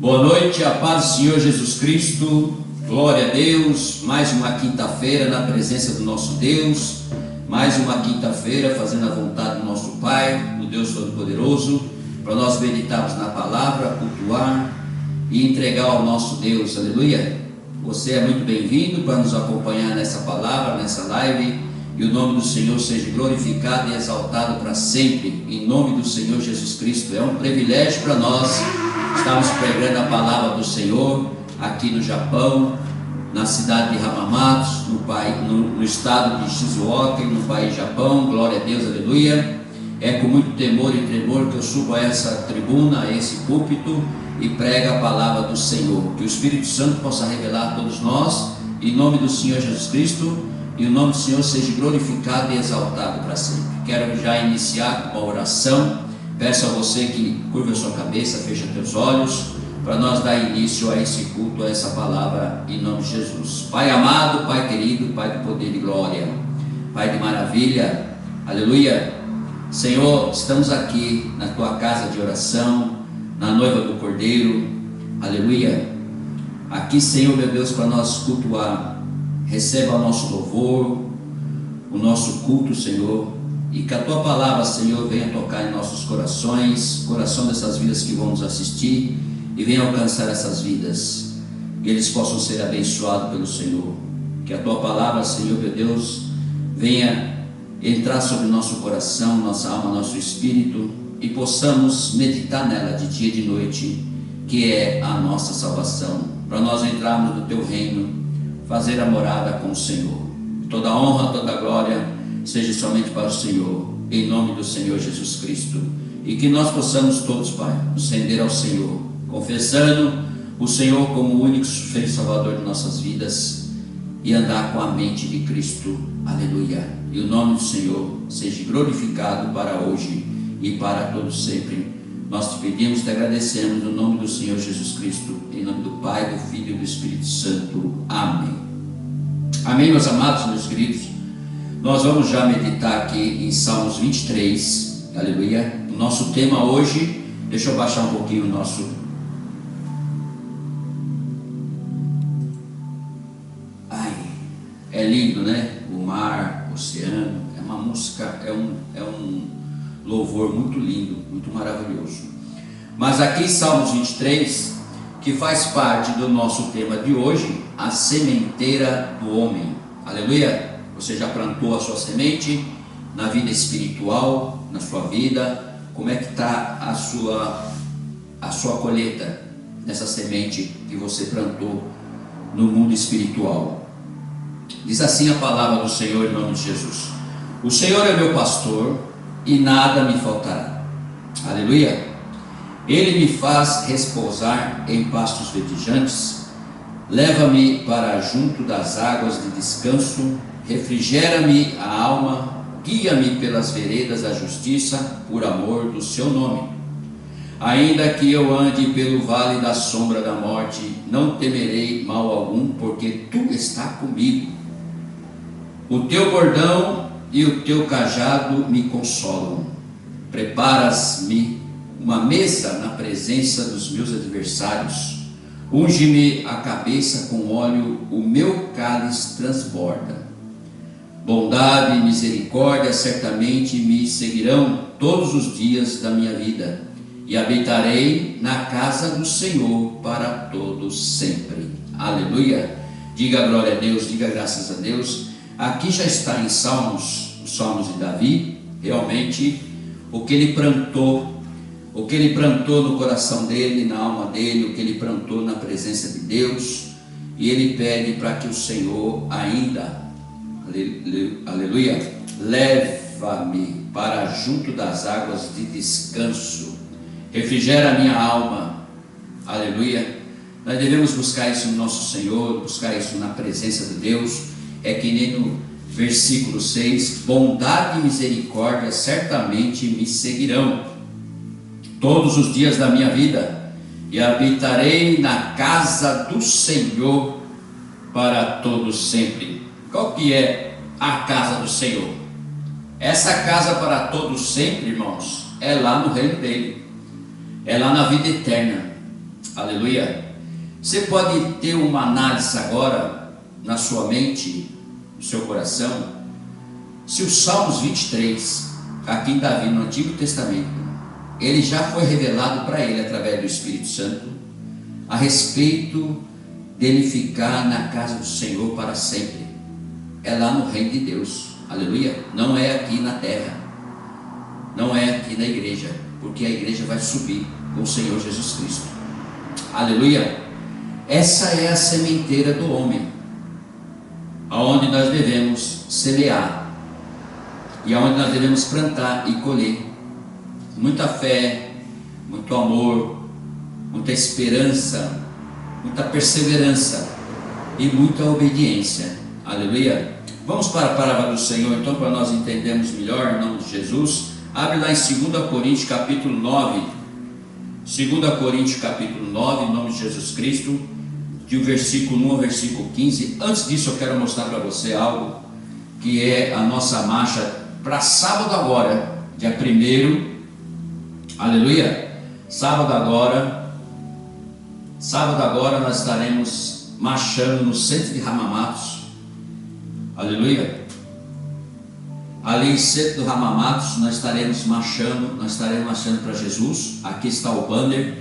Boa noite, a paz do Senhor Jesus Cristo, glória a Deus. Mais uma quinta-feira na presença do nosso Deus, mais uma quinta-feira fazendo a vontade do nosso Pai, do Deus Todo-Poderoso, para nós meditarmos na palavra, cultuar e entregar ao nosso Deus, aleluia. Você é muito bem-vindo para nos acompanhar nessa palavra, nessa live, e o nome do Senhor seja glorificado e exaltado para sempre, em nome do Senhor Jesus Cristo. É um privilégio para nós estarmos pregando a palavra do Senhor aqui no Japão, na cidade de Hamamatsu, no estado de Shizuoka, no país Japão. Glória a Deus, aleluia. É com muito temor e tremor que eu subo a essa tribuna, a esse púlpito, e prego a palavra do Senhor. Que o Espírito Santo possa revelar a todos nós, em nome do Senhor Jesus Cristo, e o nome do Senhor seja glorificado e exaltado para sempre. Quero já iniciar com uma oração. Peço a você que curva a sua cabeça, feche teus olhos, para nós dar início a esse culto, a essa palavra, em nome de Jesus. Pai amado, Pai querido, Pai de poder e glória, Pai de maravilha, aleluia. Senhor, estamos aqui na tua casa de oração, na noiva do Cordeiro, aleluia. Aqui, Senhor, meu Deus, para nós cultuar. Receba o nosso louvor, o nosso culto, Senhor, e que a tua palavra, Senhor, venha tocar em nossos corações, coração dessas vidas que vão nos assistir, e venha alcançar essas vidas, que eles possam ser abençoados pelo Senhor. Que a tua palavra, Senhor, meu Deus, venha entrar sobre nosso coração, nossa alma, nosso espírito, e possamos meditar nela de dia e de noite, que é a nossa salvação, para nós entrarmos no teu reino, fazer a morada com o Senhor. Toda honra, toda glória seja somente para o Senhor, em nome do Senhor Jesus Cristo. E que nós possamos todos, Pai, nos render ao Senhor, confessando o Senhor como o único suficiente Salvador de nossas vidas, e andar com a mente de Cristo, aleluia. E o nome do Senhor seja glorificado para hoje e para todos sempre. Nós te pedimos, te agradecemos no nome do Senhor Jesus Cristo, em nome do Pai, do Filho e do Espírito Santo. Amém. Amém, meus amados, meus queridos. Nós vamos já meditar aqui em Salmos 23, aleluia. O nosso tema hoje, deixa eu baixar um pouquinho o nosso... Ai, é lindo, né? O mar, o oceano, é uma música, é um louvor muito lindo, muito maravilhoso. Mas aqui em Salmos 23, que faz parte do nosso tema de hoje, a sementeira do homem, aleluia. Você já plantou a sua semente na vida espiritual, na sua vida? Como é que está a sua colheita nessa semente que você plantou no mundo espiritual? Diz assim a palavra do Senhor em nome de Jesus: o Senhor é meu pastor e nada me faltará, aleluia. Ele me faz repousar em pastos verdejantes, leva-me para junto das águas de descanso, refrigera-me a alma, guia-me pelas veredas da justiça, por amor do seu nome. Ainda que eu ande pelo vale da sombra da morte, não temerei mal algum, porque tu está comigo. O teu bordão e o teu cajado me consolam. Preparas-me uma mesa na presença dos meus adversários. Unge-me a cabeça com óleo, o meu cálice transborda. Bondade e misericórdia certamente me seguirão todos os dias da minha vida, e habitarei na casa do Senhor para todos sempre. Aleluia. Diga glória a Deus, diga graças a Deus. Aqui já está em Salmos, os Salmos de Davi, realmente o que ele plantou no coração dele, na alma dele, o que ele plantou na presença de Deus, e ele pede para que o Senhor ainda, aleluia, leva-me para junto das águas de descanso, refrigera a minha alma, aleluia. Nós devemos buscar isso no nosso Senhor, buscar isso na presença de Deus. É que nem no versículo 6, bondade e misericórdia certamente me seguirão todos os dias da minha vida, e habitarei na casa do Senhor para todos sempre. Qual que é a casa do Senhor? Essa casa para todos sempre, irmãos, é lá no reino dele, é lá na vida eterna. Aleluia. Você pode ter uma análise agora na sua mente, no seu coração, se o Salmos 23, aqui em Davi, no Antigo Testamento, ele já foi revelado para ele através do Espírito Santo, a respeito dele ficar na casa do Senhor para sempre. É lá no reino de Deus, aleluia. Não é aqui na terra, não é aqui na igreja, porque a igreja vai subir com o Senhor Jesus Cristo, aleluia. Essa é a sementeira do homem, aonde nós devemos semear e aonde nós devemos plantar e colher muita fé, muito amor, muita esperança, muita perseverança e muita obediência, aleluia. Vamos para a palavra do Senhor então, para nós entendermos melhor, em nome de Jesus. Abre lá em 2 Coríntios capítulo 9, 2 Coríntios capítulo 9, em nome de Jesus Cristo, do versículo 1 ao versículo 15. Antes disso eu quero mostrar para você algo, que é a nossa marcha para sábado agora, dia 1º, aleluia. Sábado agora nós estaremos marchando no centro de Ramamatos, aleluia. Ali em centro do Ramamatos nós estaremos marchando para Jesus. Aqui está o banner.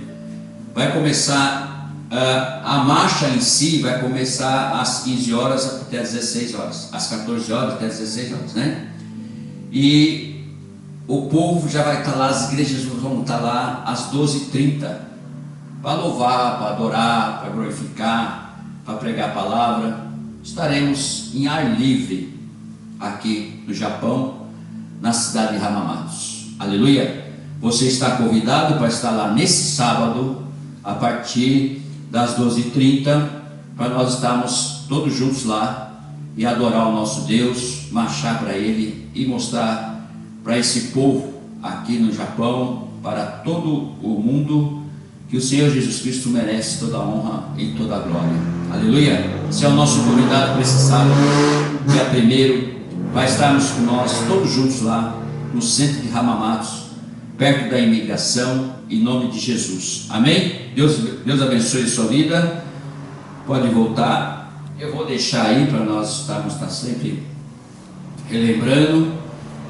Vai começar a marcha em si, vai começar às 15 horas até às 16 horas, às 14 horas até às 16 horas, né? E o povo já vai estar lá, as igrejas vão estar lá às 12h30, para louvar, para adorar, para glorificar, para pregar a palavra. Estaremos em ar livre aqui no Japão, na cidade de Ramamatos, aleluia. Você está convidado para estar lá nesse sábado, a partir das 12h30, para nós estarmos todos juntos lá e adorar o nosso Deus, marchar para Ele e mostrar para esse povo aqui no Japão, para todo o mundo, que o Senhor Jesus Cristo merece toda a honra e toda a glória, aleluia. Esse é o nosso convidado para esse sábado, dia 1º, vai estarmos com nós todos juntos lá no centro de Ramamatos, perto da imigração, em nome de Jesus, amém? Deus abençoe a sua vida. Pode voltar. Eu vou deixar aí para nós estarmos sempre relembrando.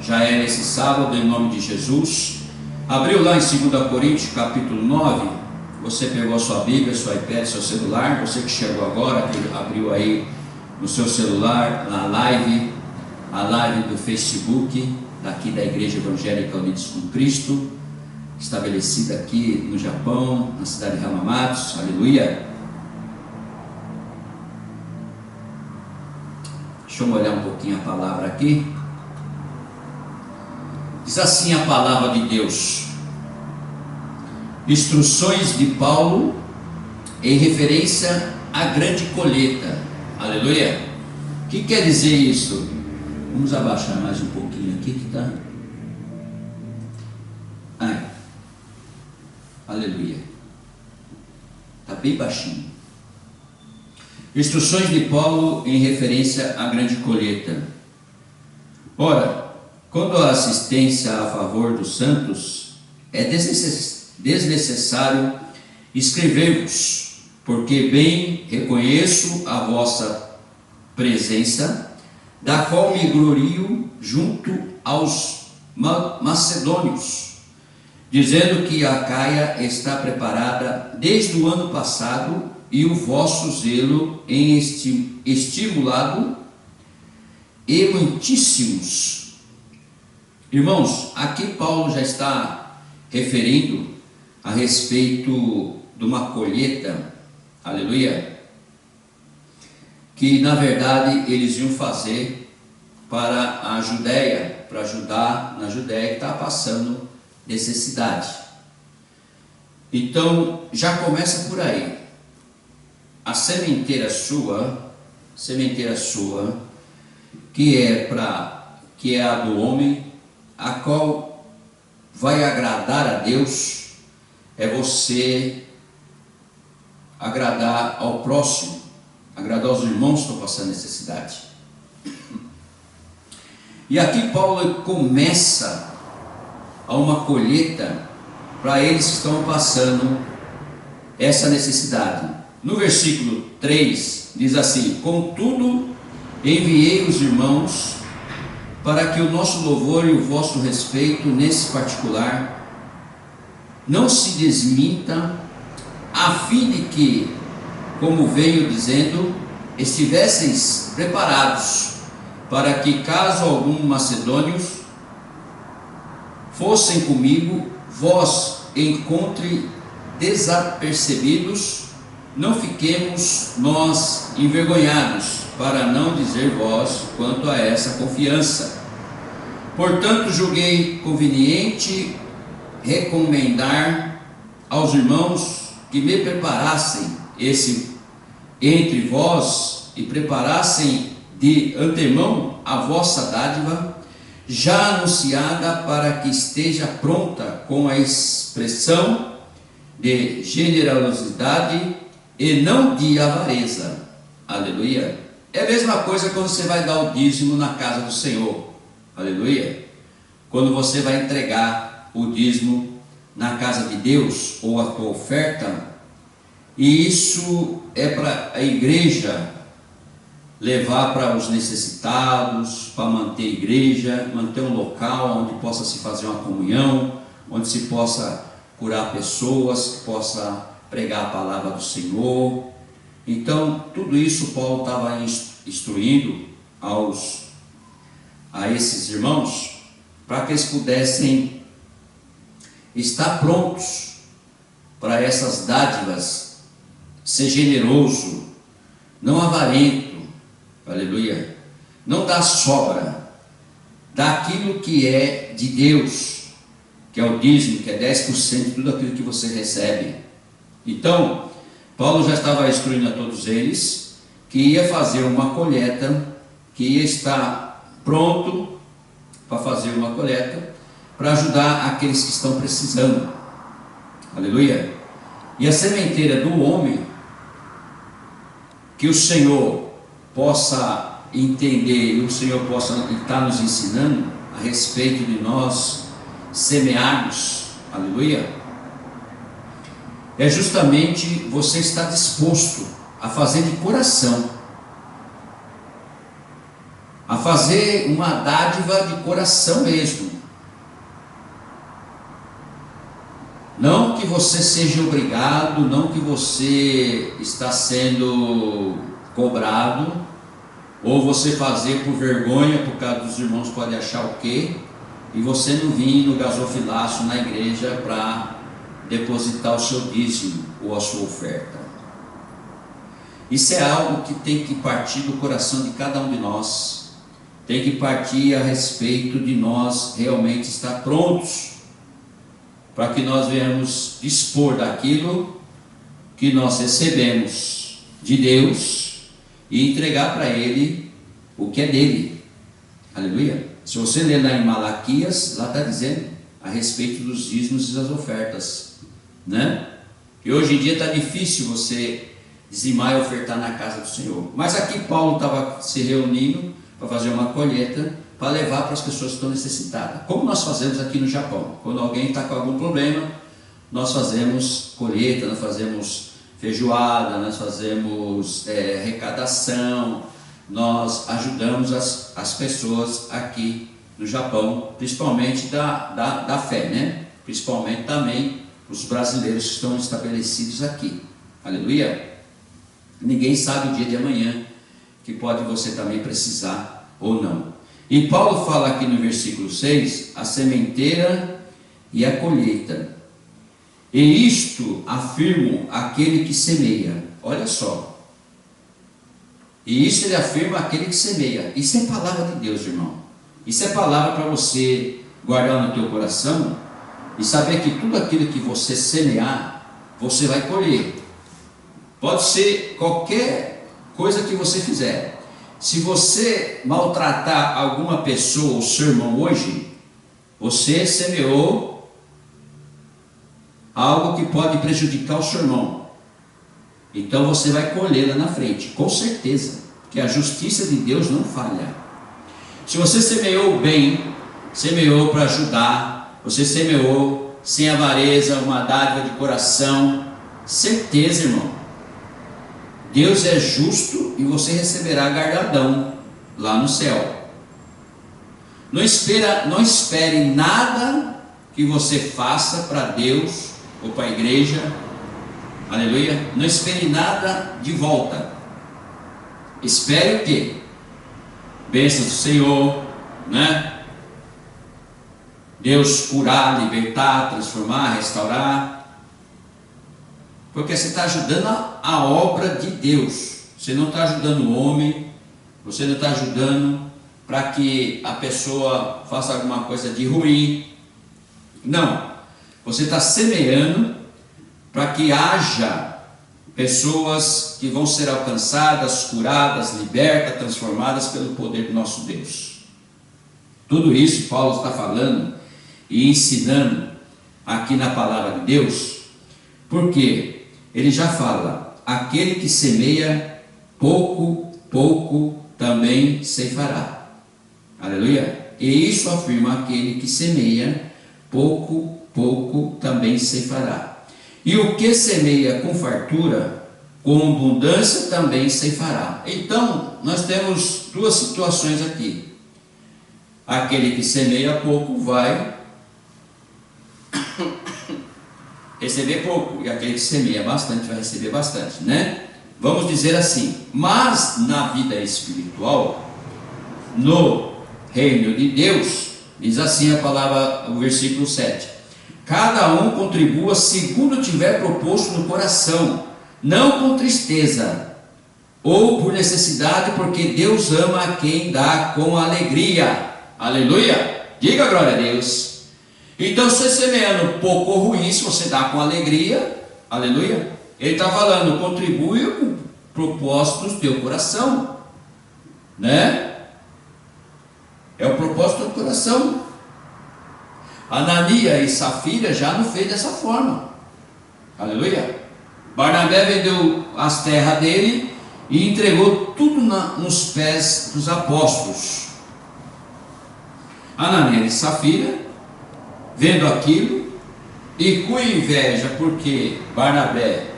Já é nesse sábado, em nome de Jesus. Abriu lá em 2 Coríntios capítulo 9. Você pegou a sua Bíblia, seu iPad, seu celular. Você que chegou agora, que abriu aí no seu celular, na live, a live do Facebook, daqui da Igreja Evangélica Unidos com Cristo, estabelecida aqui no Japão, na cidade de Ramamatos, aleluia. Deixa eu molhar um pouquinho a palavra aqui. Diz assim a palavra de Deus: instruções de Paulo em referência à grande colheita, aleluia. O que quer dizer isso? Vamos abaixar mais um pouquinho aqui que está. Ai, aleluia. Está bem baixinho. Instruções de Paulo em referência à grande colheita. Ora, quando a assistência a favor dos santos, é desnecessário escrever-vos, porque bem reconheço a vossa presença, da qual me glorio junto aos macedônios, dizendo que a Acaia está preparada desde o ano passado, e o vosso zelo em estimulado e muitíssimos. Irmãos, aqui Paulo já está referindo a respeito de uma colheita, aleluia, que na verdade eles iam fazer para a Judéia, para ajudar na Judéia que está passando necessidade. Então já começa por aí. A sementeira sua, que é a do homem, a qual vai agradar a Deus, é você agradar ao próximo, agradar aos irmãos que estão passando necessidade. E aqui Paulo começa a uma colheita para eles que estão passando essa necessidade. No versículo 3 diz assim: contudo, enviei os irmãos para que o nosso louvor e o vosso respeito nesse particular não se desminta, a fim de que, como venho dizendo, estivesseis preparados para que, caso algum macedônios fossem comigo, vós encontre desapercebidos, não fiquemos nós envergonhados, para não dizer vós quanto a essa confiança. Portanto, julguei conveniente recomendar aos irmãos que me preparassem entre vós e preparassem de antemão a vossa dádiva, já anunciada, para que esteja pronta com a expressão de generosidade e não de avareza. Aleluia. É a mesma coisa quando você vai dar o dízimo na casa do Senhor. Aleluia. Quando você vai entregar o dízimo na casa de Deus, ou a tua oferta, e isso é para a igreja levar para os necessitados, para manter a igreja, manter um local onde possa se fazer uma comunhão, onde se possa curar pessoas, que possa pregar a palavra do Senhor. Então, tudo isso Paulo estava instruindo a esses irmãos, para que eles pudessem estar prontos para essas dádivas, ser generoso, não avarento, aleluia, não dar sobra, daquilo que é de Deus, que é o dízimo, que é 10% de tudo aquilo que você recebe. Então, Paulo já estava instruindo a todos eles que ia fazer uma colheita, que ia estar pronto para fazer uma colheita, para ajudar aqueles que estão precisando, aleluia. E a sementeira do homem, que o Senhor possa entender, e o Senhor possa estar nos ensinando a respeito de nós semearmos, aleluia, é justamente você estar disposto a fazer de coração, a fazer uma dádiva de coração mesmo. Não que você seja obrigado, não que você está sendo cobrado, ou você fazer por vergonha, por causa dos irmãos podem achar o quê, e você não vir no gasofilácio na igreja para depositar o seu dízimo ou a sua oferta. Isso é algo que tem que partir do coração de cada um de nós, tem que partir a respeito de nós realmente estar prontos, para que nós venhamos dispor daquilo que nós recebemos de Deus e entregar para Ele o que é dele, aleluia. Se você ler lá em Malaquias, lá está dizendo a respeito dos dízimos e das ofertas, né? E hoje em dia está difícil você dizimar e ofertar na casa do Senhor, mas aqui Paulo estava se reunindo para fazer uma colheita, para levar para as pessoas que estão necessitadas, como nós fazemos aqui no Japão. Quando alguém está com algum problema, nós fazemos colheita, nós fazemos feijoada, nós fazemos arrecadação, nós ajudamos as pessoas aqui no Japão, principalmente da fé, né? Principalmente também os brasileiros que estão estabelecidos aqui, aleluia. Ninguém sabe o dia de amanhã, que pode você também precisar ou não. E Paulo fala aqui no versículo 6, a sementeira e a colheita. E isto afirmo aquele que semeia. Olha só. E isso ele afirma aquele que semeia. Isso é palavra de Deus, irmão. Isso é palavra para você guardar no teu coração e saber que tudo aquilo que você semear, você vai colher. Pode ser qualquer coisa que você fizer. Se você maltratar alguma pessoa ou seu irmão hoje, você semeou algo que pode prejudicar o seu irmão. Então você vai colher lá na frente, com certeza, porque a justiça de Deus não falha. Se você semeou bem, semeou para ajudar, você semeou sem avareza, uma dádiva de coração, Certeza, irmão. Deus é justo e você receberá galardão lá no céu. Não espere nada que você faça para Deus ou para a igreja. Aleluia. Não espere nada de volta. Espere o quê? Bênçãos do Senhor, né? Deus curar, libertar, transformar, restaurar. Porque você está ajudando a obra de Deus. Você não está ajudando o homem. Você não está ajudando para que a pessoa faça alguma coisa de ruim. Não. Você está semeando para que haja pessoas que vão ser alcançadas, curadas, libertas, transformadas pelo poder do nosso Deus. Tudo isso Paulo está falando e ensinando aqui na palavra de Deus, porque ele já fala: aquele que semeia pouco, pouco também ceifará. Aleluia. E isso afirma: aquele que semeia pouco, pouco também ceifará. E o que semeia com fartura, com abundância também ceifará. Então, nós temos duas situações aqui. Aquele que semeia pouco vai receber pouco, e aquele que semeia bastante vai receber bastante, né? Vamos dizer assim: mas na vida espiritual, no reino de Deus, diz assim a palavra, o versículo 7: cada um contribua segundo tiver proposto no coração, não com tristeza ou por necessidade, porque Deus ama a quem dá com alegria. Aleluia! Diga glória a Deus. Então, você semeando pouco ou ruim, se você dá com alegria, aleluia, ele está falando: contribui com o propósito do teu coração, né? É o propósito do coração. Ananias e Safira já não fez dessa forma. Aleluia. Barnabé vendeu as terras dele e entregou tudo nos pés dos apóstolos. Ananias e Safira, vendo aquilo e com inveja, porque Barnabé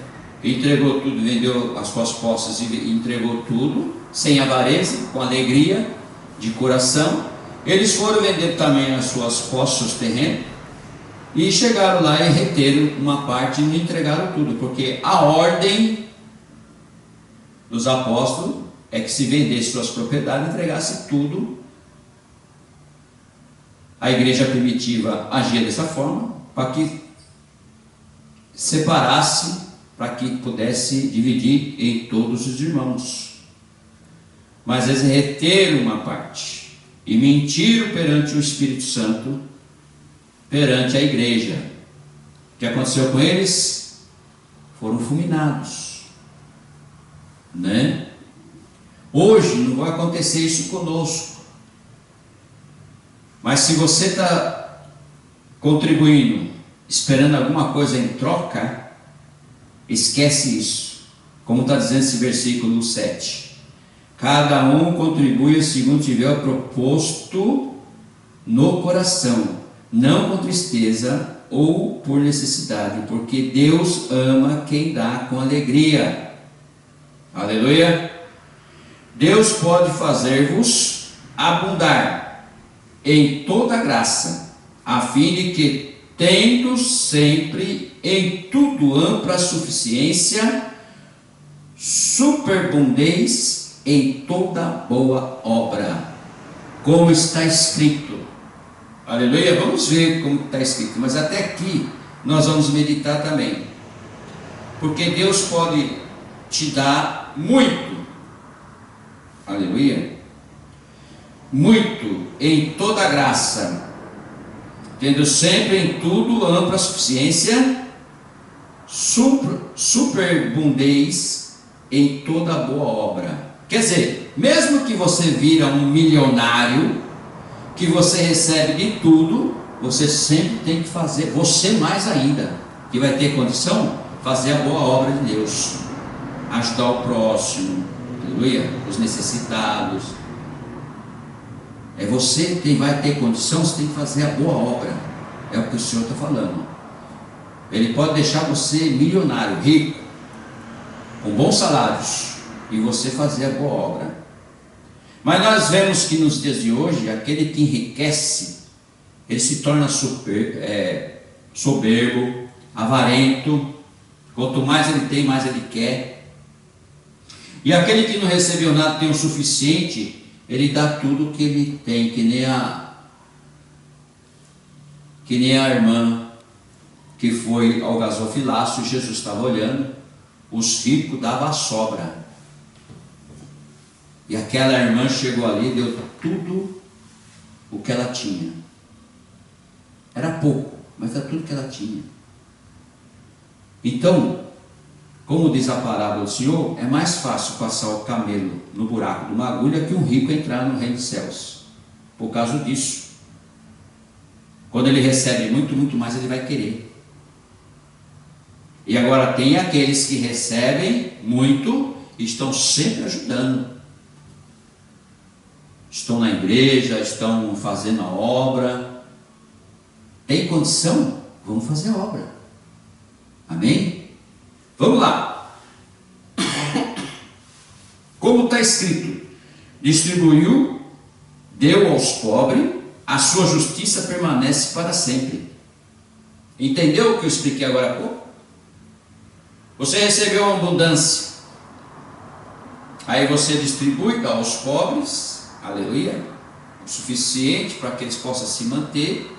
entregou tudo, vendeu as suas posses e entregou tudo, sem avareza, com alegria de coração, eles foram vender também as suas posses, seus terrenos, e chegaram lá e reteram uma parte e não entregaram tudo, porque a ordem dos apóstolos é que se vendesse suas propriedades, entregasse tudo. A igreja primitiva agia dessa forma, para que separasse, para que pudesse dividir em todos os irmãos. Mas eles reteram uma parte e mentiram perante o Espírito Santo, perante a igreja. O que aconteceu com eles? Foram fulminados, né? Hoje não vai acontecer isso conosco. Mas se você está contribuindo, esperando alguma coisa em troca, esquece isso. Como está dizendo esse versículo 7. Cada um contribui segundo tiver proposto no coração, não com tristeza ou por necessidade, porque Deus ama quem dá com alegria. Aleluia. Deus pode fazer-vos abundar em toda graça, a fim de que, tendo sempre em tudo ampla suficiência, superabundeis em toda boa obra, como está escrito. Aleluia. Vamos ver como está escrito, mas até aqui nós vamos meditar também, porque Deus pode te dar muito. Aleluia. Muito em toda graça, tendo sempre em tudo ampla suficiência, superabundeis em toda boa obra. Quer dizer, mesmo que você vira um milionário, que você recebe de tudo, você sempre tem que fazer, você mais ainda, que vai ter condição, fazer a boa obra de Deus, ajudar o próximo, aleluia, os necessitados. É você quem vai ter condição, você tem que fazer a boa obra. É o que o Senhor está falando. Ele pode deixar você milionário, rico, com bons salários, e você fazer a boa obra. Mas nós vemos que nos dias de hoje, aquele que enriquece, ele se torna soberbo, avarento. Quanto mais ele tem, mais ele quer. E aquele que não recebeu nada, tem o suficiente, ele dá tudo o que ele tem, que nem a irmã que foi ao gasofilácio. Jesus estava olhando, os ricos davam a sobra, e aquela irmã chegou ali e deu tudo o que ela tinha. Era pouco, mas era tudo que ela tinha. Então, como diz a parábola do Senhor, é mais fácil passar o camelo no buraco de uma agulha que um rico entrar no reino dos céus. Por causa disso, quando ele recebe muito, muito mais, ele vai querer. E agora tem aqueles que recebem muito e estão sempre ajudando. Estão na igreja, estão fazendo a obra. Tem condição? Vamos fazer a obra. Amém? Vamos lá. Como está escrito: distribuiu, deu aos pobres, a sua justiça permanece para sempre. Entendeu o que eu expliquei agora há pouco? Você recebeu uma abundância, aí você distribui, dá aos pobres, aleluia, o suficiente para que eles possam se manter.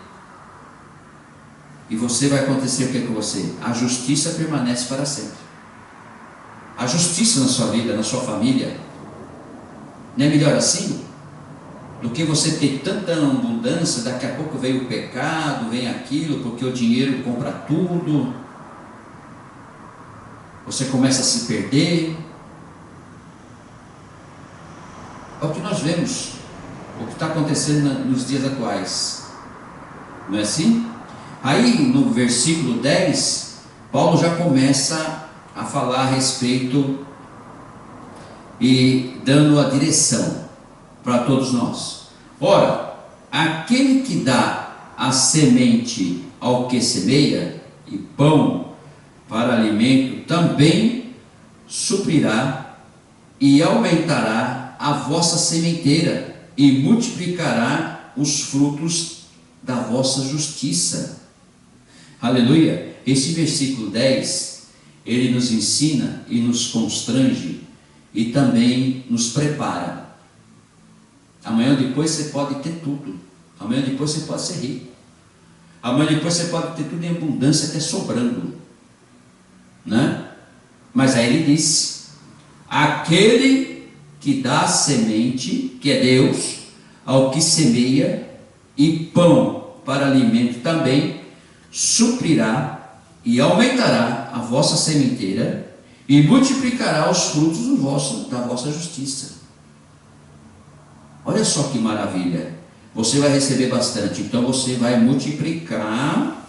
E você vai acontecer o que com você? A justiça permanece para sempre. A justiça na sua vida, na sua família. Não é melhor assim? Do que você ter tanta abundância, daqui a pouco vem o pecado, vem aquilo, porque o dinheiro compra tudo. Você começa a se perder. É o que nós vemos, o que está acontecendo nos dias atuais. Não é assim? Aí no versículo 10, Paulo já começa a falar a respeito e dando a direção para todos nós. Ora, aquele que dá a semente ao que semeia e pão para alimento, também suprirá e aumentará a vossa sementeira e multiplicará os frutos da vossa justiça. Aleluia. Esse versículo 10, ele nos ensina e nos constrange e também nos prepara. Amanhã ou depois você pode ter tudo. Amanhã ou depois você pode ser rico. Amanhã ou depois você pode ter tudo em abundância, até sobrando, né? Mas aí ele disse: aquele que dá semente, que é Deus, ao que semeia, e pão para alimento também, suprirá e aumentará a vossa sementeira e multiplicará os frutos da vossa justiça. Olha só que maravilha. Você vai receber bastante, então você vai multiplicar,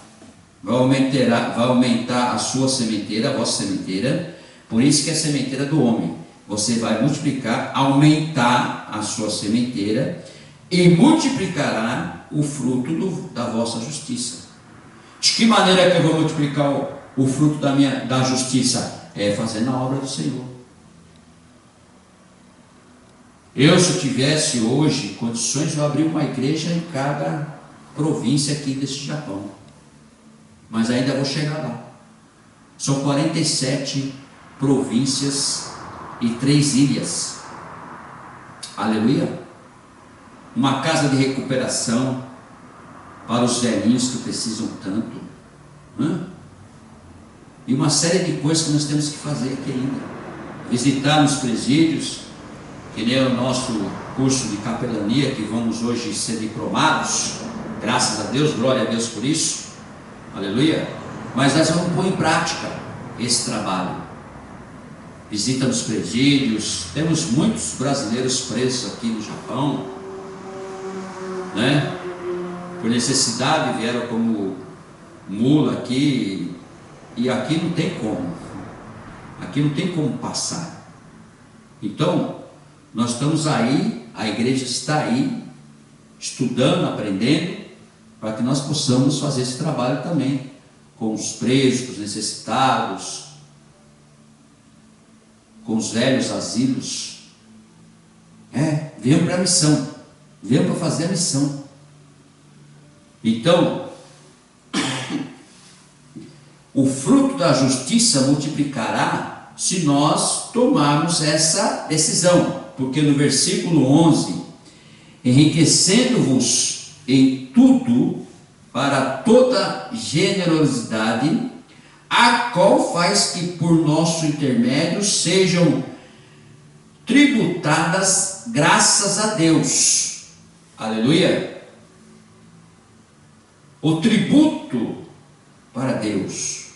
vai aumentar a sua sementeira, a vossa sementeira. Por isso que é a sementeira do homem. Você vai multiplicar, aumentar a sua sementeira e multiplicará o fruto da vossa justiça. De que maneira que eu vou multiplicar o fruto da justiça? É fazendo a obra do Senhor. Se eu tivesse hoje condições de abrir uma igreja em cada província aqui desse Japão, mas ainda vou chegar lá. São 47 províncias e 3 ilhas. Aleluia. Uma casa de recuperação para os velhinhos que precisam tanto, e uma série de coisas que nós temos que fazer aqui ainda. Visitar nos presídios, que nem o nosso curso de capelania, que vamos hoje ser diplomados, graças a Deus, glória a Deus por isso, aleluia. Mas nós vamos pôr em prática esse trabalho. Visita nos presídios. Temos muitos brasileiros presos aqui no Japão, né? Por necessidade vieram como mula aqui, e aqui não tem como passar. Então nós estamos aí, a igreja está aí estudando, aprendendo, para que nós possamos fazer esse trabalho também. com os presos, com os necessitados, com os velhos asilos. Viemos para a missão, viemos para fazer a missão. Então, o fruto da justiça multiplicará se nós tomarmos essa decisão, porque no versículo 11, enriquecendo-vos em tudo para toda generosidade, a qual faz que por nosso intermédio sejam tributadas graças a Deus. Aleluia! O tributo para Deus.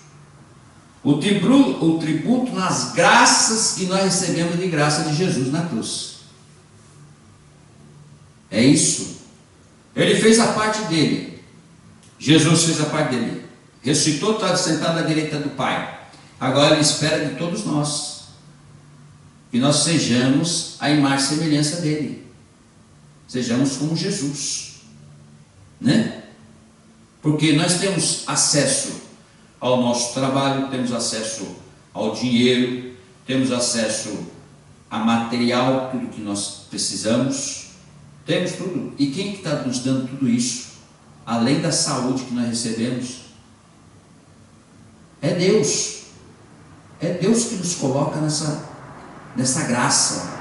O tributo nas graças que nós recebemos de graça de Jesus na cruz. É isso. Ele fez a parte dele. Jesus fez a parte dele. Ressuscitou, está sentado à direita do Pai. Agora Ele espera de todos nós que nós sejamos a imagem e semelhança dele. Sejamos como Jesus, né? Porque nós temos acesso ao nosso trabalho, temos acesso ao dinheiro, temos acesso a material, tudo que nós precisamos, temos tudo. E quem que está nos dando tudo isso? Além da saúde que nós recebemos, é Deus. É Deus que nos coloca nessa graça.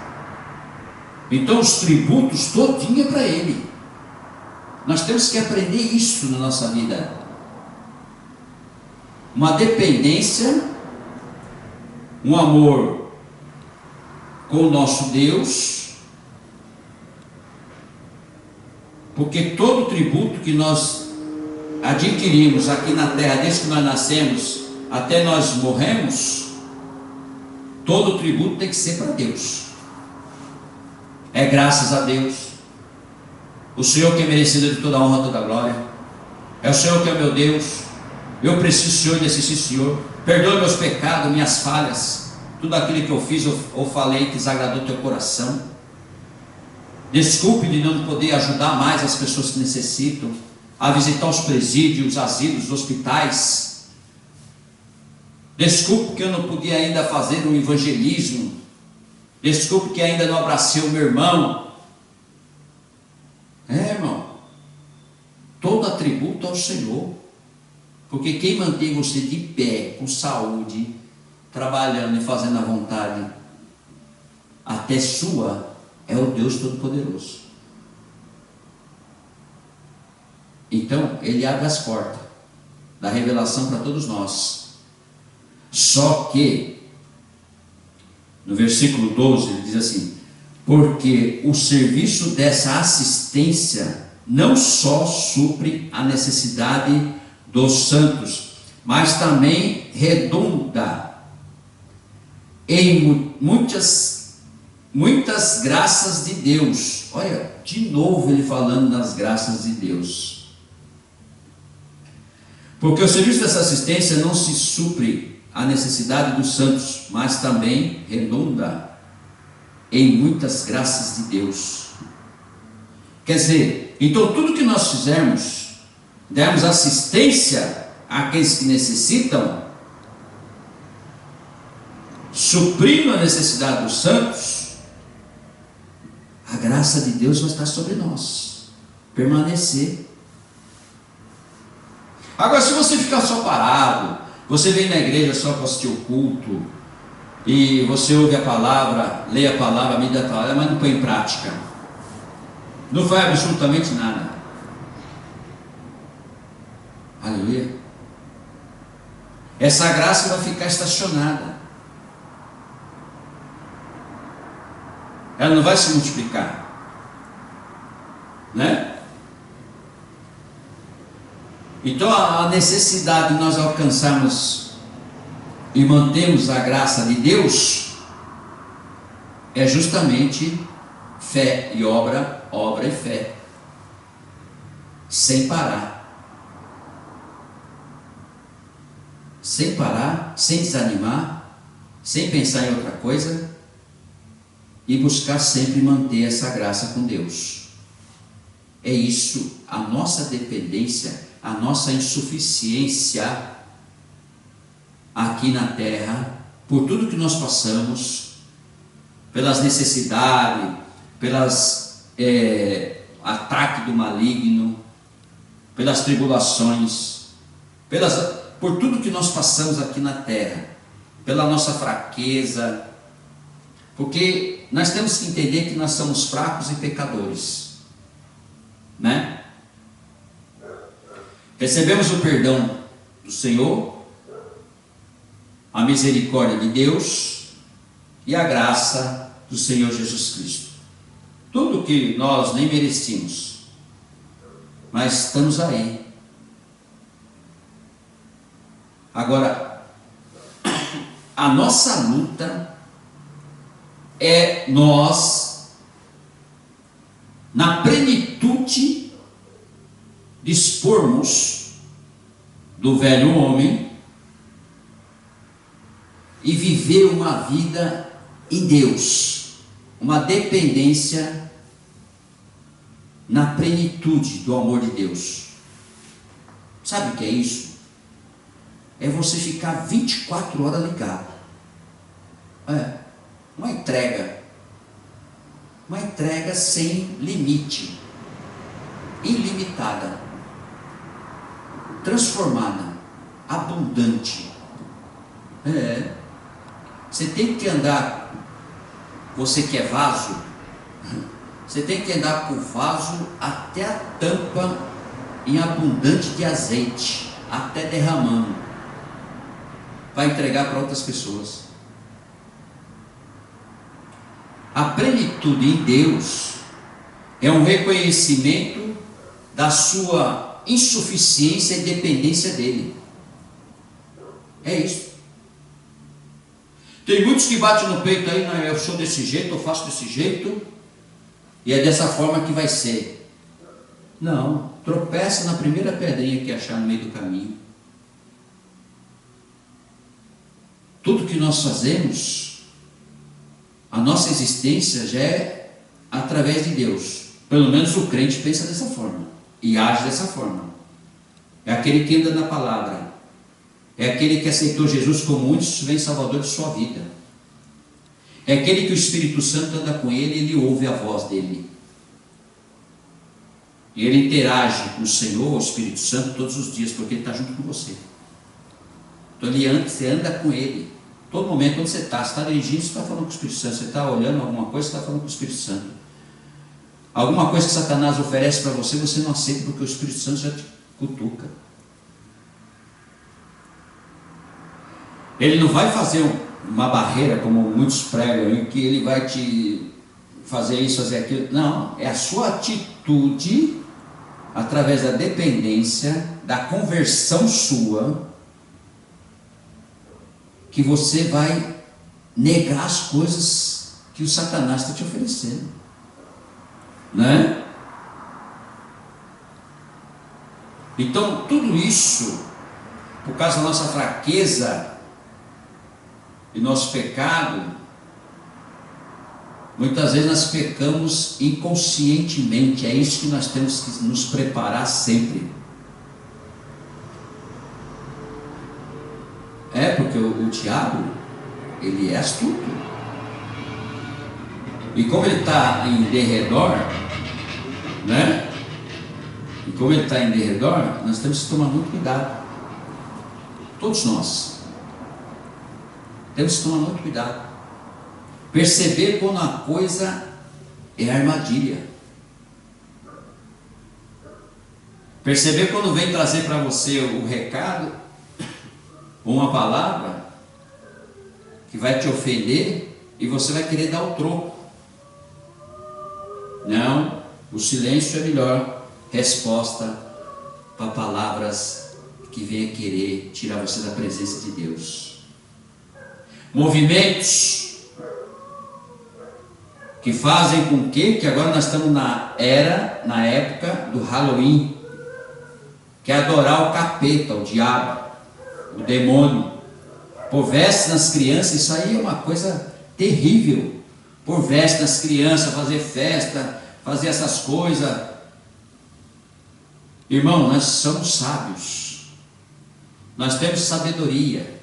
Então os tributos todinho é para Ele. Nós temos que aprender isso na nossa vida. Uma dependência, um amor com o nosso Deus, porque todo tributo que nós adquirimos aqui na terra, desde que nós nascemos até nós morremos, todo tributo tem que ser para Deus. É graças a Deus. O Senhor que é merecido de toda a honra, toda a glória. É o Senhor que é meu Deus. Eu preciso, Senhor, desse Senhor. Perdoe meus pecados, minhas falhas, tudo aquilo que eu fiz ou falei que desagradou teu coração. Desculpe de não poder ajudar mais as pessoas que necessitam, a visitar os presídios, os asilos, os hospitais. Desculpe que eu não podia ainda fazer um evangelismo. Desculpe que ainda não abracei o meu irmão. Irmão, todo atributo ao Senhor, porque quem mantém você de pé, com saúde, trabalhando e fazendo a vontade até sua, é o Deus Todo-Poderoso. Então, Ele abre as portas da revelação para todos nós. Só que, no versículo 12, ele diz assim: porque o serviço dessa assistência não só supre a necessidade dos santos, mas também redunda em muitas graças de Deus. Olha, de novo ele falando das graças de Deus. Porque o serviço dessa assistência não se supre a necessidade dos santos, mas também redunda em muitas graças de Deus. Quer dizer, então tudo que nós fizermos, dermos assistência àqueles que necessitam, suprindo a necessidade dos santos, a graça de Deus vai estar sobre nós, permanecer. Agora, se você ficar só parado, você vem na igreja só para assistir o culto, e você ouve a palavra, lê a palavra, medita a palavra, mas não põe em prática, não faz absolutamente nada. Aleluia. Essa graça vai ficar estacionada, ela não vai se multiplicar, né? Então a necessidade de nós alcançarmos e mantermos a graça de Deus é justamente fé e obra, obra e fé, sem parar, sem desanimar, sem pensar em outra coisa, e buscar sempre manter essa graça com Deus. É isso, a nossa dependência, a nossa insuficiência aqui na terra, por tudo que nós passamos, pelas necessidades, pelas ataques do maligno, pelas tribulações, por tudo que nós passamos aqui na terra, pela nossa fraqueza, porque nós temos que entender que nós somos fracos e pecadores, né? Recebemos o perdão do Senhor, a misericórdia de Deus e a graça do Senhor Jesus Cristo. Tudo que nós nem merecíamos, mas estamos aí. Agora, a nossa luta é nós, na plenitude, dispormos do velho homem e viver uma vida em Deus, uma dependência na plenitude do amor de Deus. Sabe o que é isso? É você ficar 24 horas ligado. Uma entrega sem limite, ilimitada, transformada, abundante. Você tem que andar, você que é vaso, você tem que andar com o vaso até a tampa em abundante de azeite, até derramando, para entregar para outras pessoas. A plenitude em Deus é um reconhecimento da sua insuficiência e dependência dele. É isso. Tem muitos que batem no peito aí, eu sou desse jeito, eu faço desse jeito, e é dessa forma que vai ser. Não, tropeça na primeira pedrinha que achar no meio do caminho. Tudo que nós fazemos, a nossa existência já é através de Deus. Pelo menos o crente pensa dessa forma e age dessa forma. É aquele que anda na palavra, é aquele que aceitou Jesus como único e salvador de sua vida, é aquele que o Espírito Santo anda com ele e ele ouve a voz dele, e ele interage com o Senhor, o Espírito Santo, todos os dias, porque ele está junto com você. Então você anda com ele todo momento. Onde você está dirigindo, você está falando com o Espírito Santo. Você está olhando alguma coisa, você está falando com o Espírito Santo. Alguma coisa que Satanás oferece para você, você não aceita, porque o Espírito Santo já te cutuca. Ele não vai fazer uma barreira, como muitos pregam, em que ele vai te fazer isso, fazer aquilo. Não, é a sua atitude, através da dependência, da conversão sua, que você vai negar as coisas que o Satanás está te oferecendo, né? Então tudo isso, por causa da nossa fraqueza e nosso pecado, muitas vezes nós pecamos inconscientemente. É isso que nós temos que nos preparar sempre. Porque o diabo, ele é astuto, e como ele está em derredor, né? E como ele está em derredor, nós temos que tomar muito cuidado. Todos nós temos que tomar muito cuidado, perceber quando a coisa é armadilha, perceber quando vem trazer para você o recado, uma palavra que vai te ofender e você vai querer dar o troco. Não, o silêncio é a melhor resposta para palavras que venham querer tirar você da presença de Deus. Movimentos que fazem com que agora nós estamos na época do Halloween, que é adorar o capeta, o diabo, o demônio, por veste nas crianças. Isso aí é uma coisa terrível. Por veste nas crianças, fazer festa, fazer essas coisas. Irmão, nós somos sábios, nós temos sabedoria,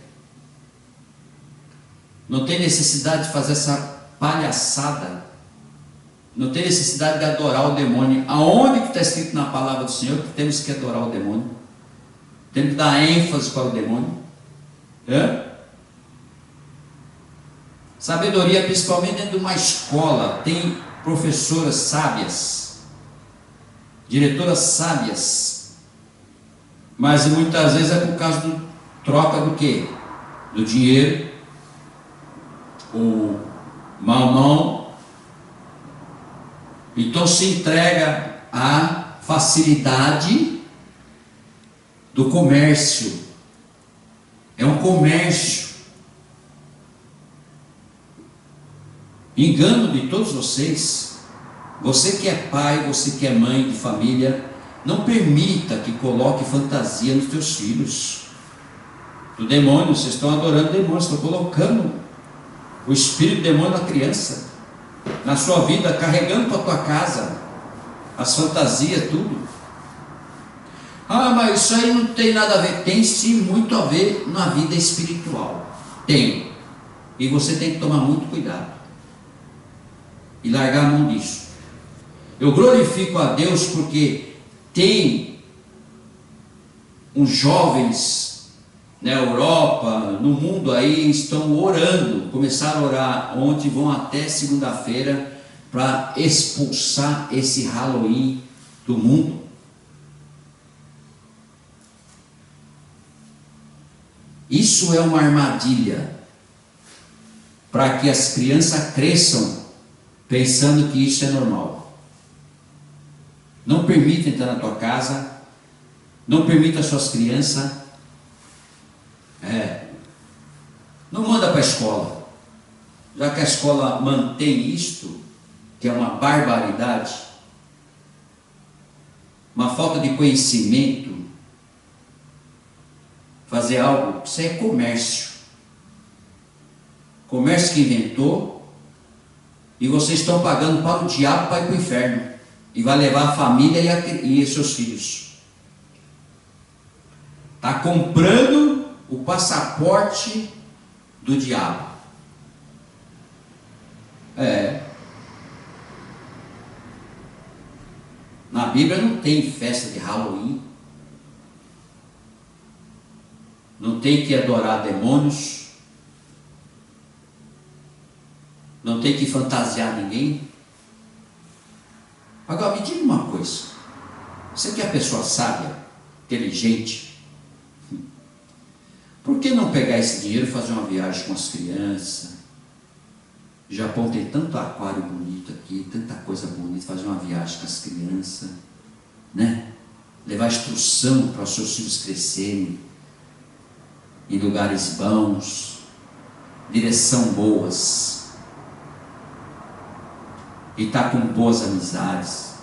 Não tem necessidade de fazer essa palhaçada. Não tem necessidade de adorar o demônio. Aonde que está escrito na palavra do Senhor que temos que adorar o demônio? Temos que dar ênfase para o demônio. Sabedoria, principalmente dentro de uma escola, tem professoras sábias, diretoras sábias, mas muitas vezes é por causa do troca do quê? Do dinheiro, o mamão. Então se entrega à facilidade do comércio. É um comércio. Engano de todos vocês. Você que é pai, você que é mãe de família, não permita que coloque fantasia nos teus filhos. Do demônio, vocês estão adorando o demônio, estão colocando o espírito do demônio na criança, na sua vida, carregando para a tua casa as fantasias, tudo. Ah, mas isso aí não tem nada a ver. Tem sim muito a ver na vida espiritual. Tem. E você tem que tomar muito cuidado e largar a mão disso. Eu glorifico a Deus porque tem uns jovens na Europa, no mundo aí, estão orando, começaram a orar ontem, vão até segunda-feira para expulsar esse Halloween do mundo. Isso é uma armadilha para que as crianças cresçam pensando que isso é normal. Não permita entrar na tua casa, não permita as suas crianças, não manda para a escola, já que a escola mantém isto, que é uma barbaridade, uma falta de conhecimento, fazer algo, isso é comércio. Comércio que inventou, e vocês estão pagando para o diabo para ir para o inferno, e vai levar a família e seus filhos. Está comprando o passaporte do diabo. Na Bíblia não tem festa de Halloween, não tem que adorar demônios, não tem que fantasiar ninguém. Agora me diga uma coisa, você que é pessoa sábia, inteligente, por que não pegar esse dinheiro e fazer uma viagem com as crianças? O Japão tem tanto aquário bonito aqui, tanta coisa bonita, fazer uma viagem com as crianças, né? Levar instrução para os seus filhos crescerem em lugares bons, direção boas, e estar com boas amizades.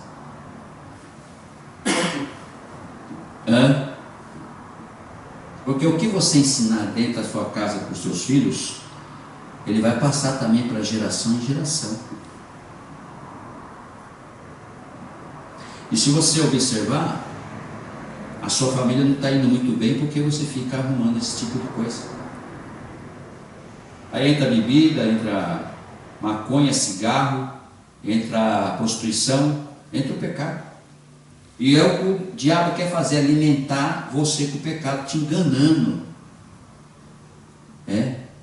Porque o que você ensinar dentro da sua casa para os seus filhos, ele vai passar também para geração em geração. E se você observar, a sua família não está indo muito bem porque você fica arrumando esse tipo de coisa. Aí entra a bebida, entra maconha, cigarro, entra a prostituição, entra o pecado. E é o que o diabo quer fazer, alimentar você com o pecado, te enganando.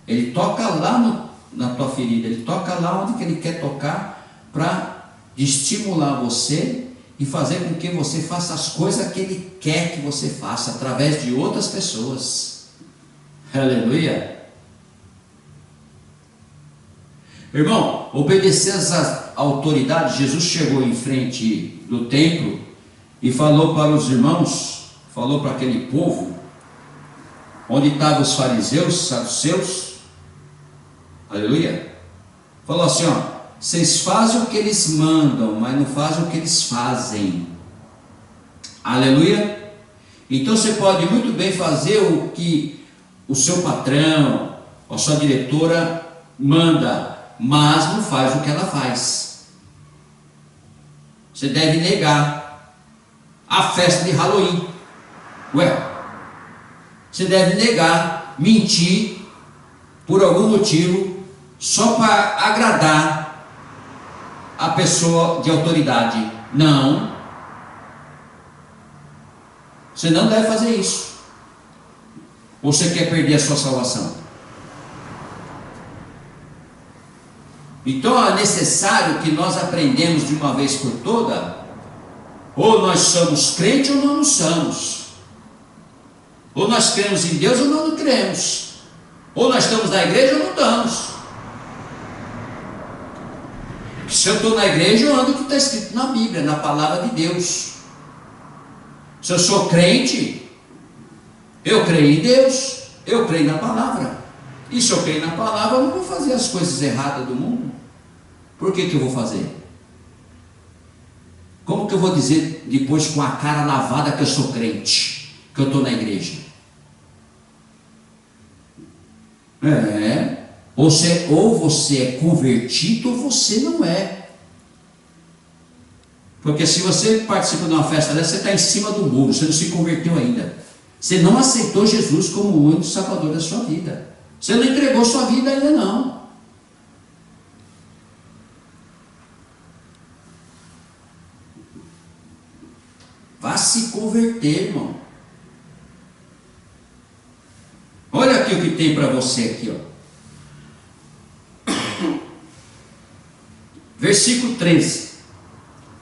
Ele toca lá na tua ferida, ele toca lá onde que ele quer tocar, para estimular você e fazer com que você faça as coisas que ele quer que você faça, através de outras pessoas. Aleluia! Irmão, obedecer às autoridades. Jesus chegou em frente do templo e falou para os irmãos, falou para aquele povo, onde estavam os fariseus, saduceus, aleluia, falou assim, vocês fazem o que eles mandam, mas não fazem o que eles fazem, aleluia. Então você pode muito bem fazer o que o seu patrão, a sua diretora manda, mas não faz o que ela faz. Você deve negar a festa de Halloween. Você deve negar, mentir por algum motivo, só para agradar a pessoa de autoridade. Não. Você não deve fazer isso. Ou você quer perder a sua salvação? Então é necessário que nós aprendamos de uma vez por toda, ou nós somos crentes ou não somos, ou nós cremos em Deus ou não cremos, ou nós estamos na igreja ou não estamos. Se eu estou na igreja, eu ando o que está escrito na Bíblia, na palavra de Deus. Se eu sou crente, eu creio em Deus, eu creio na palavra. E se eu creio na palavra, eu não vou fazer as coisas erradas do mundo. Por que eu vou fazer? Como que eu vou dizer depois com a cara lavada que eu sou crente, que eu estou na igreja? Ou você é convertido ou você não é. Porque se você participa de uma festa dessa, você está em cima do muro, você não se converteu ainda. Você não aceitou Jesus como o único salvador da sua vida. Você não entregou sua vida ainda não. Vá se converter, irmão. Olha aqui o que tem para você aqui, ó. Versículo 13.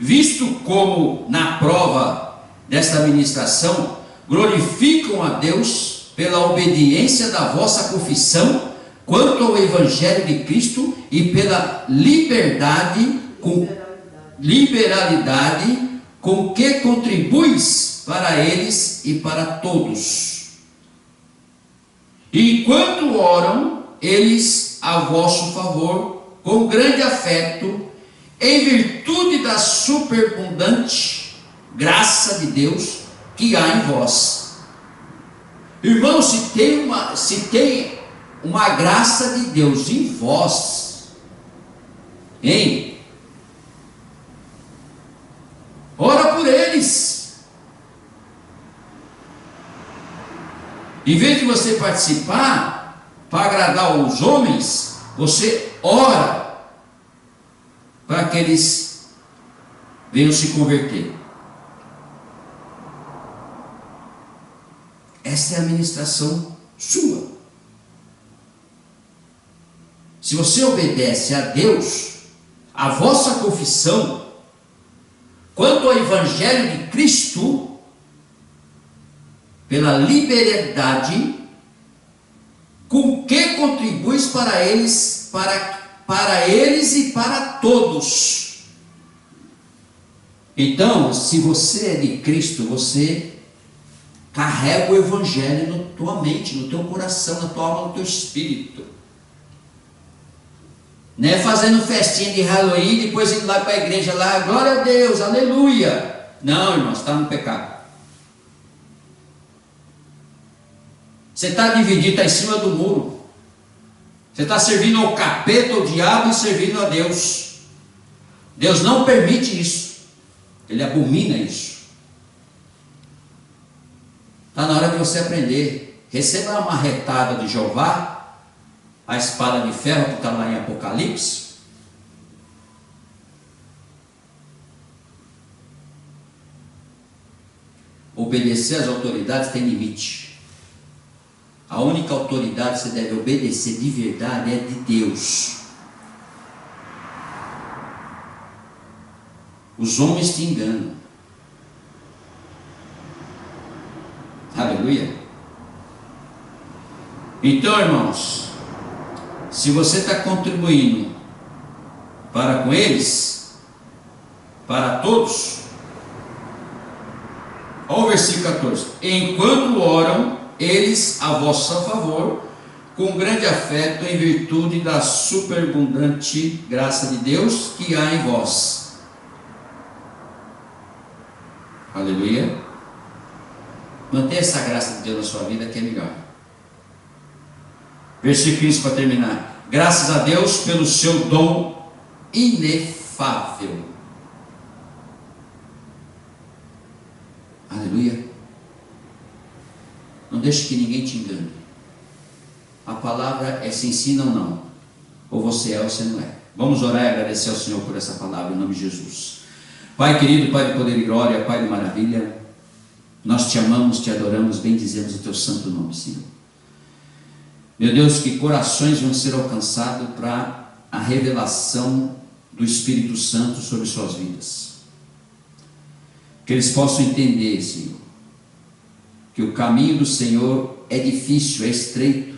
Visto como na prova desta ministração glorificam a Deus pela obediência da vossa confissão quanto ao Evangelho de Cristo e pela liberalidade com que contribuis para eles e para todos. E enquanto oram eles a vosso favor com grande afeto, em virtude da superabundante graça de Deus que há em vós. Irmão, se tem uma graça de Deus em vós, hein? Ora por eles. Em vez de você participar para agradar os homens, você ora para que eles venham se converter. Essa é a ministração sua. Se você obedece a Deus, a vossa confissão quanto ao Evangelho de Cristo, pela liberdade com que contribuis para eles, para eles e para todos. Então, se você é de Cristo, você carrega o Evangelho na tua mente, no teu coração, na tua alma, no teu espírito. Não é fazendo festinha de Halloween, depois indo lá para a igreja lá, glória a Deus, aleluia. Não, irmão, você está no pecado. Você está dividido, está em cima do muro. Você está servindo ao capeta, ao diabo e servindo a Deus. Deus não permite isso. Ele abomina isso. Está na hora de você aprender. Receba uma marretada de Jeová, a espada de ferro que está lá em Apocalipse. Obedecer às autoridades tem limite. A única autoridade que você deve obedecer de verdade é de Deus. Os homens te enganam. Aleluia. Então, irmãos, se você está contribuindo para com eles, para todos, olha o versículo 14: enquanto oram eles a vosso favor, com grande afeto, em virtude da superabundante graça de Deus que há em vós. Aleluia. Mantenha essa graça de Deus na sua vida, que é melhor. Versículo 15 para terminar. Graças a Deus pelo seu dom inefável. Aleluia. Não deixe que ninguém te engane. A palavra é se ensina ou não. ou você é ou você não é. Vamos orar e agradecer ao Senhor por essa palavra, em nome de Jesus. Pai querido, Pai de poder e glória, Pai de maravilha, nós te amamos, te adoramos, bendizemos o teu santo nome, Senhor. Meu Deus, que corações vão ser alcançados para a revelação do Espírito Santo sobre suas vidas. Que eles possam entender, Senhor, que o caminho do Senhor é difícil, é estreito,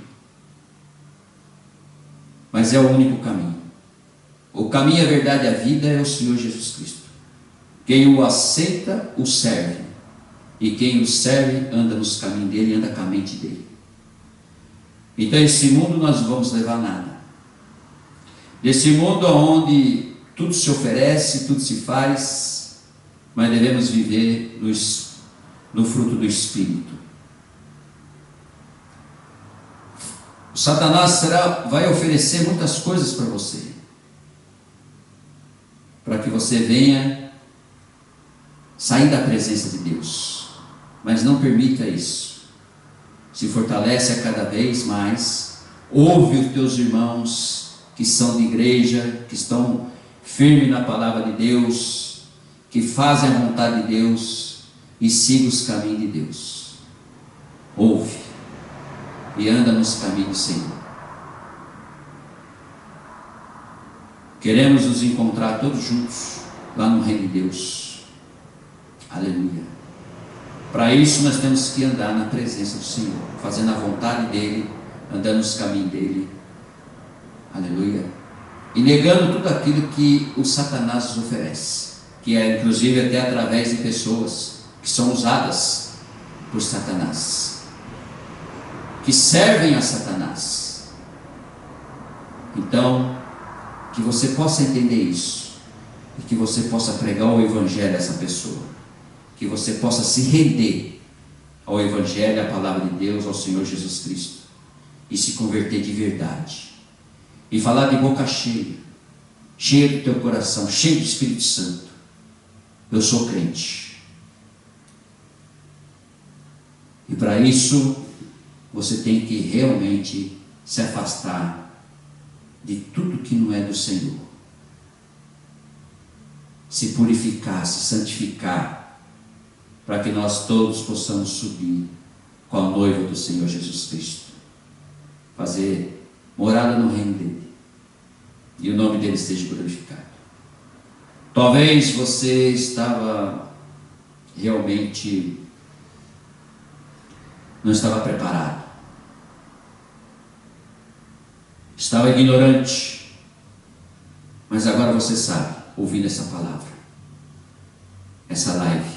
mas é o único caminho. O caminho, a verdade e a vida é o Senhor Jesus Cristo. Quem o aceita, o serve. E quem o serve, anda nos caminhos dele, anda com a mente dele. Então, esse mundo nós não vamos levar nada. Desse mundo onde tudo se oferece, tudo se faz, mas devemos viver no fruto do Espírito. O Satanás vai oferecer muitas coisas para você, para que você venha sair da presença de Deus. Mas não permita isso. Se fortalece a cada vez mais. Ouve os teus irmãos que são de igreja, que estão firmes na palavra de Deus, que fazem a vontade de Deus e siga os caminhos de Deus. Ouve e anda nos caminhos do Senhor. Queremos nos encontrar todos juntos lá no reino de Deus. Aleluia. Para isso nós temos que andar na presença do Senhor, fazendo a vontade dEle, andando nos caminhos dEle. Aleluia. E negando tudo aquilo que o Satanás nos oferece, que é inclusive até através de pessoas que são usadas por Satanás, que servem a Satanás. Então, que você possa entender isso, e que você possa pregar o Evangelho a essa pessoa, que você possa se render ao Evangelho, à palavra de Deus, ao Senhor Jesus Cristo, e se converter de verdade, e falar de boca cheia, cheia do teu coração, cheio do Espírito Santo: eu sou crente. E para isso você tem que realmente se afastar de tudo que não é do Senhor, se purificar, se santificar, para que nós todos possamos subir com a noiva do Senhor Jesus Cristo, fazer morada no reino dele, e o nome dele seja glorificado. Talvez você estava realmente não estava preparado, estava ignorante, mas agora você sabe, ouvindo essa palavra, essa live,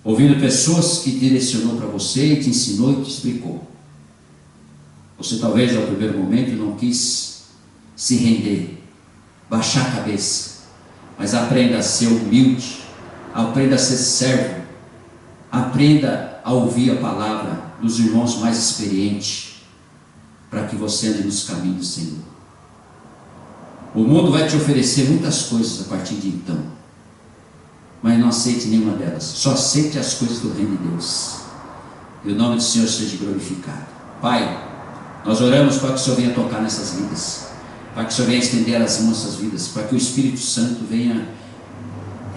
ouvindo pessoas que direcionou para você, te ensinou e te explicou. Você talvez ao primeiro momento não quis se render, baixar a cabeça, mas aprenda a ser humilde, aprenda a ser servo, aprenda a ouvir a palavra dos irmãos mais experientes, para que você ande nos caminhos do Senhor. O mundo vai te oferecer muitas coisas a partir de então, mas não aceite nenhuma delas, só aceite as coisas do reino de Deus, e o nome do Senhor seja glorificado. Pai, nós oramos para que o Senhor venha tocar nessas vidas, para que o Senhor venha estender as mãos nessas vidas, para que o Espírito Santo venha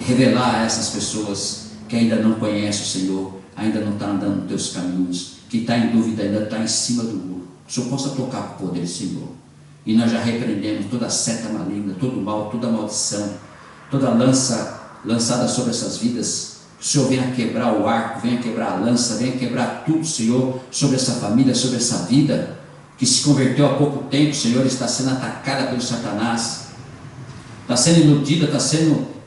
revelar a essas pessoas que ainda não conhecem o Senhor, ainda não está andando nos teus caminhos, que está em dúvida, ainda está em cima do muro. Que o Senhor possa tocar com o poder do Senhor, e nós já repreendemos toda seta maligna, todo mal, toda maldição, toda lança lançada sobre essas vidas. Que o Senhor venha quebrar o arco, venha quebrar a lança, venha quebrar tudo, Senhor, sobre essa família, sobre essa vida que se converteu há pouco tempo, Senhor, está sendo atacada pelo Satanás, está sendo iludida, está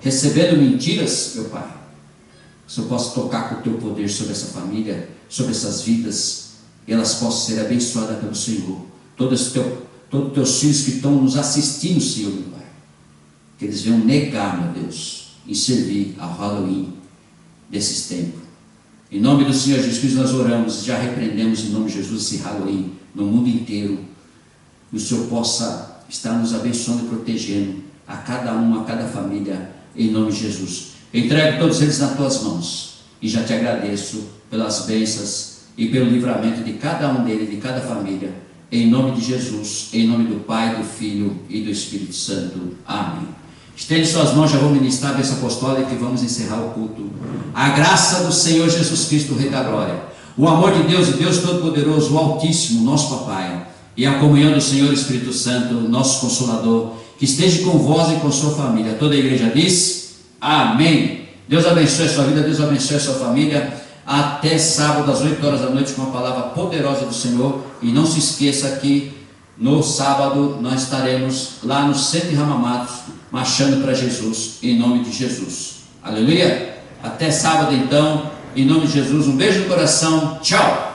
recebendo mentiras, meu Pai. Que o Senhor possa tocar com o teu poder sobre essa família, sobre essas vidas, e elas possam ser abençoadas pelo Senhor. Todos os teus filhos que estão nos assistindo, Senhor, meu Pai, que eles venham negar, meu Deus, em servir ao Halloween desses tempos. Em nome do Senhor Jesus Cristo nós oramos, já repreendemos em nome de Jesus esse Halloween no mundo inteiro. Que o Senhor possa estar nos abençoando e protegendo a cada um, a cada família, em nome de Jesus. Entrego todos eles nas tuas mãos e já te agradeço pelas bênçãos e pelo livramento de cada um deles, de cada família, em nome de Jesus, em nome do Pai, do Filho e do Espírito Santo. Amém. Estende suas mãos, já vou ministrar a bênção apostólica e vamos encerrar o culto. A graça do Senhor Jesus Cristo, Rei da Glória, o amor de Deus, o Deus Todo-Poderoso, o Altíssimo, nosso Papai, e a comunhão do Senhor Espírito Santo, nosso Consolador, que esteja com vós e com sua família. Toda a igreja diz: amém. Deus abençoe a sua vida, Deus abençoe a sua família. Até sábado às 8 horas da noite com a palavra poderosa do Senhor. E não se esqueça que no sábado nós estaremos lá no Centro de Ramamatos, marchando para Jesus, em nome de Jesus. Aleluia. Até sábado então, em nome de Jesus. Um beijo no coração. Tchau.